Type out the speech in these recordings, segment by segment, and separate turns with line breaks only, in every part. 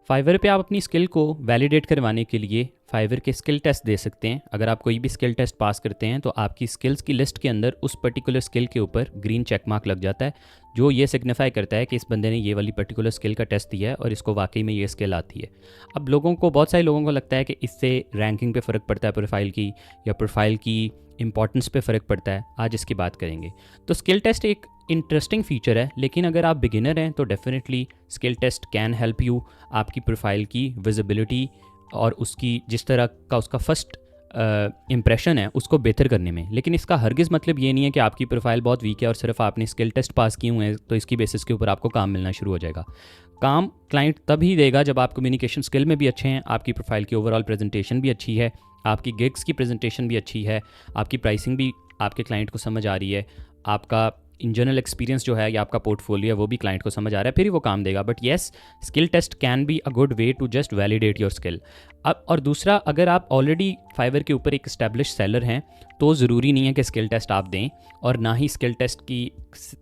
Fibre पे आप अपनी स्किल को वैलिडेट करवाने के लिए फाइवर के स्किल टेस्ट दे सकते हैं। अगर आप कोई भी स्किल टेस्ट पास करते हैं तो आपकी स्किल्स की लिस्ट के अंदर उस पर्टिकुलर स्किल के ऊपर ग्रीन चेक मार्क लग जाता है, जो ये सिग्निफाई करता है कि इस बंदे ने ये वाली पर्टिकुलर स्किल का टेस्ट दिया है और इसको वाकई में ये स्किल आती है। अब बहुत सारे लोगों को लगता है कि इससे रैंकिंग पे फ़र्क पड़ता है प्रोफाइल की, या प्रोफाइल की इंपॉर्टेंस पे फ़र्क पड़ता है। आज इसकी बात करेंगे। तो स्किल टेस्ट एक इंटरेस्टिंग फीचर है, लेकिन अगर आप बिगिनर हैं तो definitely skill test can help you आपकी प्रोफाइल की विजिबिलिटी और उसकी जिस तरह का उसका फर्स्ट इम्प्रेशन है उसको बेहतर करने में। लेकिन इसका हरगिज़ मतलब ये नहीं है कि आपकी प्रोफाइल बहुत वीक है और सिर्फ आपने स्किल टेस्ट पास किए हुए हैं तो इसकी बेसिस के ऊपर आपको काम मिलना शुरू हो जाएगा। काम क्लाइंट तभी देगा जब आप कम्युनिकेशन स्किल में भी अच्छे हैं, आपकी प्रोफाइल की ओवरऑल प्रेजेंटेशन भी अच्छी है, आपकी गिग्स की प्रेजेंटेशन भी अच्छी है, आपकी प्राइसिंग भी आपके क्लाइंट को समझ आ रही है, आपका इन जनरल एक्सपीरियंस जो है या आपका पोर्टफोलियो है वो भी क्लाइंट को समझ आ रहा है, फिर ही वो काम देगा। But yes, skill test can be a good way to just validate your skill. अब और दूसरा, अगर आप ऑलरेडी फाइवर के ऊपर एक इस्टेब्लिश सेलर हैं तो ज़रूरी नहीं है कि स्किल टेस्ट आप दें, और ना ही स्किल टेस्ट की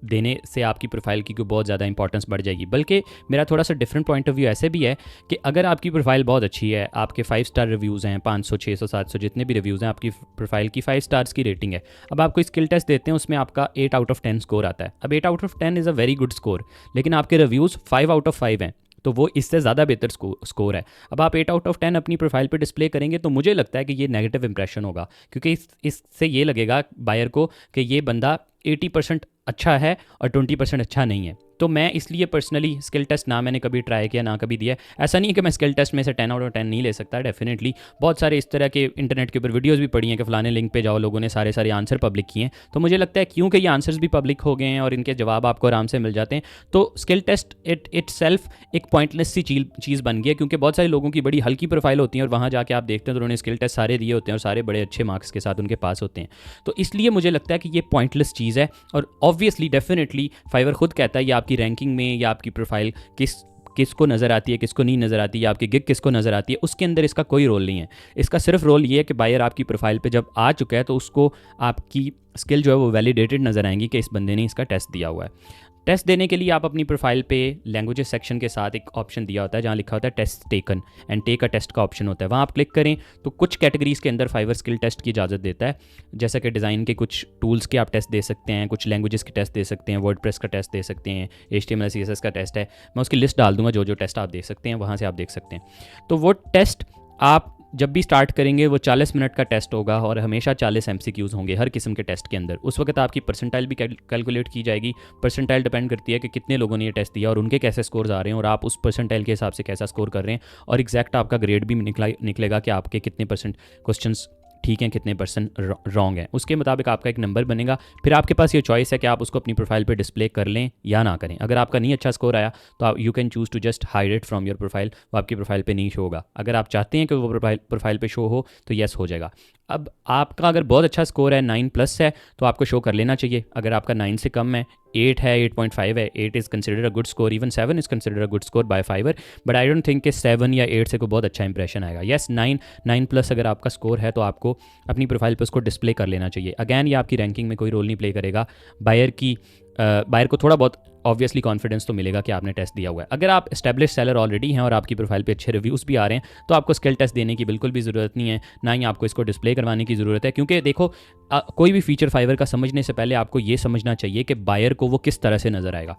देने से आपकी प्रोफाइल की कोई बहुत ज़्यादा इंपॉर्टेंस बढ़ जाएगी। बल्कि मेरा थोड़ा सा डिफरेंट पॉइंट ऑफ व्यू ऐसे भी है कि अगर आपकी प्रोफाइल बहुत अच्छी है, आपके 5 स्टार रिव्यूज़ हैं, 500 600 700 जितने भी रिव्यूज़ हैं, आपकी प्रोफाइल की 5 स्टार्स की रेटिंग है, अब आप कोई स्किल टेस्ट देते हैं उसमें आपका 8 आउट ऑफ 10 स्कोर आता है। अब 8 out of 10 is a very good score, लेकिन आपके रिव्यूज़ 5 आउट ऑफ 5 हैं, तो वो इससे ज़्यादा बेहतर स्कोर है। अब आप 8 आउट ऑफ 10 अपनी प्रोफाइल पे डिस्प्ले करेंगे तो मुझे लगता है कि ये नेगेटिव इंप्रेशन होगा, क्योंकि इससे ये लगेगा बायर को कि ये बंदा 80% अच्छा है और 20% अच्छा नहीं है। तो मैं इसलिए पर्सनली स्किल टेस्ट ना मैंने कभी ट्राई किया ना कभी दिया। ऐसा नहीं है कि मैं स्किल टेस्ट में से 10 आउट ऑफ 10 नहीं ले सकता, डेफिनेटली बहुत सारे इस तरह के इंटरनेट के ऊपर वीडियोस भी पड़ी हैं कि फलाने लिंक पे जाओ, लोगों ने सारे आंसर पब्लिक किए हैं। तो मुझे लगता है क्योंकि ये आंसर्स भी पब्लिक हो गए हैं और इनके जवाब आपको आराम से मिल जाते हैं, तो स्किल टेस्ट इट सेल्फ एक पॉइंटलेस सी चीज़ बन गई है, क्योंकि बहुत सारे लोगों की बड़ी हल्की प्रोफाइल होती है और वहाँ जाके आप देखते हैं तो उन्होंने स्किल टेस्ट सारे दिए होते हैं और सारे बड़े अच्छे मार्क्स के साथ उनके पास होते हैं। तो इसलिए मुझे लगता है कि ये पॉइंटलेस चीज़ है। और ऑब्वियसली डेफिनेटली फाइवर खुद कहता है ये आपकी रैंकिंग में या आपकी प्रोफाइल किसको नज़र आती है, किसको नहीं नज़र आती है, आपकी गिग किसको नज़र आती है, उसके अंदर इसका कोई रोल नहीं है। इसका सिर्फ रोल ये है कि बायर आपकी प्रोफाइल पे जब आ चुका है तो उसको आपकी स्किल जो है वो वैलिडेटेड नज़र आएंगी कि इस बंदे ने इसका टेस्ट दिया हुआ है। टेस्ट देने के लिए आप अपनी प्रोफाइल पे लैंग्वेजेस सेक्शन के साथ एक ऑप्शन दिया होता है जहाँ लिखा होता है test taken and take a test का ऑप्शन होता है। वहाँ आप क्लिक करें तो कुछ कैटेगरीज़ के अंदर फाइवर स्किल टेस्ट की इजाज़त देता है, जैसा कि डिज़ाइन के कुछ टूल्स के आप टेस्ट दे सकते हैं, कुछ लैंग्वेजेस के टेस्ट दे सकते हैं, वर्डप्रेस का टेस्ट दे सकते हैं, HTML CSS का टेस्ट है। मैं उसकी लिस्ट डाल दूंगा जो टेस्ट आप दे सकते हैं, वहाँ से आप देख सकते हैं। तो वो टेस्ट आप जब भी स्टार्ट करेंगे वो 40 मिनट का टेस्ट होगा और हमेशा 40 MCQs होंगे हर किस्म के टेस्ट के अंदर। उस वक्त आपकी परसेंटाइल भी कैलकुलेट की जाएगी। परसेंटाइल डिपेंड करती है कि कितने लोगों ने ये टेस्ट दिया और उनके कैसे स्कोर्स आ रहे हैं और आप उस परसेंटाइल के हिसाब से कैसा स्कोर कर रहे हैं, और एग्जैक्ट आपका ग्रेड भी निकलेगा कि आपके कितने % क्वेश्चंस ठीक हैं, कितने % रॉन्ग हैं। उसके मुताबिक आपका एक नंबर बनेगा। फिर आपके पास ये चॉइस है कि आप उसको अपनी प्रोफाइल पे डिस्प्ले कर लें या ना करें। अगर आपका नहीं अच्छा स्कोर आया तो आप you can choose to just hide it from your profile, वो आपकी प्रोफाइल पे नहीं शो होगा। अगर आप चाहते हैं कि वो प्रोफाइल पे शो हो तो येस हो जाएगा। अब आपका अगर बहुत अच्छा स्कोर है, 9+ है, तो आपको शो कर लेना चाहिए। अगर आपका 9 से कम है, 8 है, 8.5 है, 8 is considered a good score, even 7 is considered a good score by Fiverr. But I don't think कि 7 या 8 से कोई बहुत अच्छा इंप्रेशन आएगा। येस, 9+ अगर आपका स्कोर है तो आपको अपनी प्रोफाइल पे उसको डिस्प्ले कर लेना चाहिए। अगैन ये आपकी रैंकिंग में कोई रोल नहीं प्ले करेगा। बायर को थोड़ा बहुत ऑब्वियसली कॉन्फिडेंस तो मिलेगा कि आपने टेस्ट दिया हुआ है। अगर आप एस्टेब्लिश सेलर ऑलरेडी हैं और आपकी प्रोफाइल पे अच्छे रिव्यूज़ भी आ रहे हैं तो आपको स्किल टेस्ट देने की बिल्कुल भी ज़रूरत नहीं है, ना ही आपको इसको डिस्प्ले करवाने की ज़रूरत है। क्योंकि देखो, कोई भी फीचर फाइवर का समझने से पहले आपको ये समझना चाहिए कि बायर को वो किस तरह से नज़र आएगा।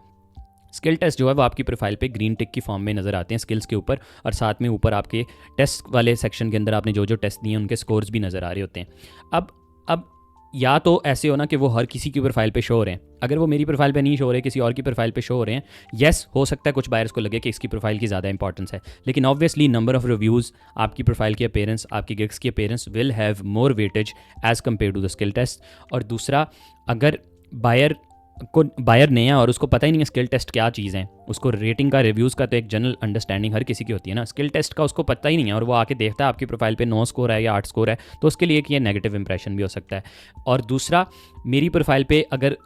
स्किल टेस्ट जो है वो आपकी प्रोफाइल पे ग्रीन टिक की फॉर्म में नज़र आते हैं स्किल्स के ऊपर, और साथ में ऊपर आपके टेस्ट वाले सेक्शन के अंदर आपने जो टेस्ट दिए हैं उनके स्कोर्स भी नज़र आ रहे होते हैं। अब या तो ऐसे हो ना कि वो हर किसी की प्रोफाइल पे शो हो रहे हैं। अगर वो मेरी प्रोफाइल पे नहीं शो हो रहे, किसी और की प्रोफाइल पे शो हो रहे हैं, येस हो सकता है कुछ बायर्स को लगे कि इसकी प्रोफाइल की ज़्यादा इंपॉर्टेंस है, लेकिन ऑब्वियसली नंबर ऑफ रिव्यूज़, आपकी प्रोफाइल की अपीयरेंस, आपकी गिग्स की appearance will have more weightage as compare to the skill test. और दूसरा, अगर बायर नया और उसको पता ही नहीं है स्किल टेस्ट क्या चीज़ है, उसको रेटिंग का, रिव्यूज़ का तो एक जनरल अंडरस्टैंडिंग हर किसी की होती है ना, स्किल टेस्ट का उसको पता ही नहीं है और वो आके देखता है आपकी प्रोफाइल पे 9 स्कोर है या 8 स्कोर है, तो उसके लिए एक ये नेगेटिव इंप्रेशन भी हो सकता है। और दूसरा, मेरी प्रोफाइल पे अगर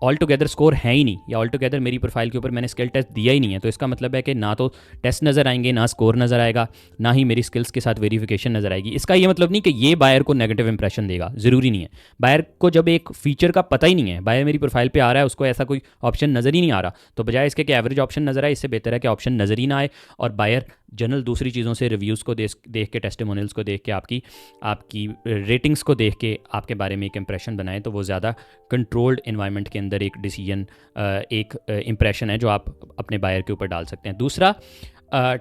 ऑल टुगेदर स्कोर है ही नहीं, या ऑल टुगेदर मेरी प्रोफाइल के ऊपर मैंने स्किल टेस्ट दिया ही नहीं है, तो इसका मतलब है कि ना तो टेस्ट नज़र आएंगे, ना स्कोर नज़र आएगा, ना ही मेरी स्किल्स के साथ वेरिफिकेशन नज़र आएगी। इसका ये मतलब नहीं कि ये बायर को नेगेटिव इंप्रेशन देगा, ज़रूरी नहीं है। बायर को जब एक फीचर का पता ही नहीं है, बायर मेरी प्रोफाइल पे आ रहा है, उसको ऐसा कोई ऑप्शन नज़र ही नहीं आ रहा, तो बजाय इसके कि एवरेज ऑप्शन नज़र आए, इससे बेहतर है कि ऑप्शन नज़र ही ना आए और बायर जनरल दूसरी चीज़ों से रिव्यूज़ को देख के, टेस्टिमोनियल्स को देख के, आपकी रेटिंग्स को देख के आपके बारे में एक इंप्रेशन बनाए, तो वो ज़्यादा कंट्रोल्ड इन्वायरमेंट के अंदर एक डिसीजन, एक इंप्रेशन है जो आप अपने बायर के ऊपर डाल सकते हैं। दूसरा,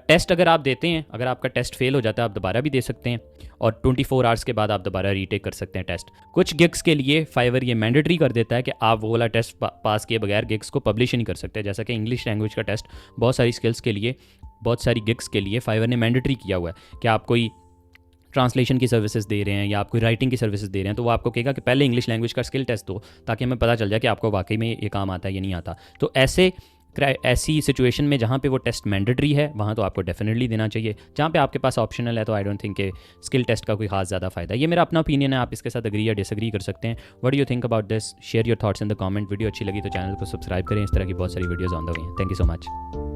टेस्ट अगर आप देते हैं, अगर आपका टेस्ट फेल हो जाता है, आप दोबारा भी दे सकते हैं और 24 आवर्स के बाद आप दोबारा रीटेक कर सकते हैं टेस्ट। कुछ गिग्स के लिए फाइवर ये मैंडेटरी कर देता है कि आप वो वाला टेस्ट पास किए बगैर गिग्स को पब्लिश ही नहीं कर सकते, जैसा कि इंग्लिश लैंग्वेज का टेस्ट बहुत सारी स्किल्स के लिए, बहुत सारी गिग्स के लिए फाइवर ने मैंडेटरी किया हुआ है कि आप कोई ट्रांसलेशन की सर्विसेज दे रहे हैं या आप कोई राइटिंग की सर्विसेज दे रहे हैं, तो वो आपको कहेगा कि पहले इंग्लिश लैंग्वेज का स्किल टेस्ट दो, ताकि हमें पता चल जाए कि आपको वाकई में ये काम आता है या नहीं आता। तो ऐसी सिचुएशन में जहाँ पे वो टेस्ट मैंडेटरी है, वहाँ तो आपको डेफिनेटली देना चाहिए। जहाँ पे आपके पास ऑप्शनल है, तो आई डोंट थिंक कि स्किल टेस्ट का कोई खास ज़्यादा फ़ायदा है। ये मेरा अपना ओपिनियन है, आप इसके साथ अग्री या डिसएग्री कर सकते हैं। What do you think about this? Share your thoughts in the comment. Video अच्छी लगी तो चैनल को सब्सक्राइब करें, इस तरह की बहुत सारी वीडियोज़ ऑन द वे हैं। Thank you so much.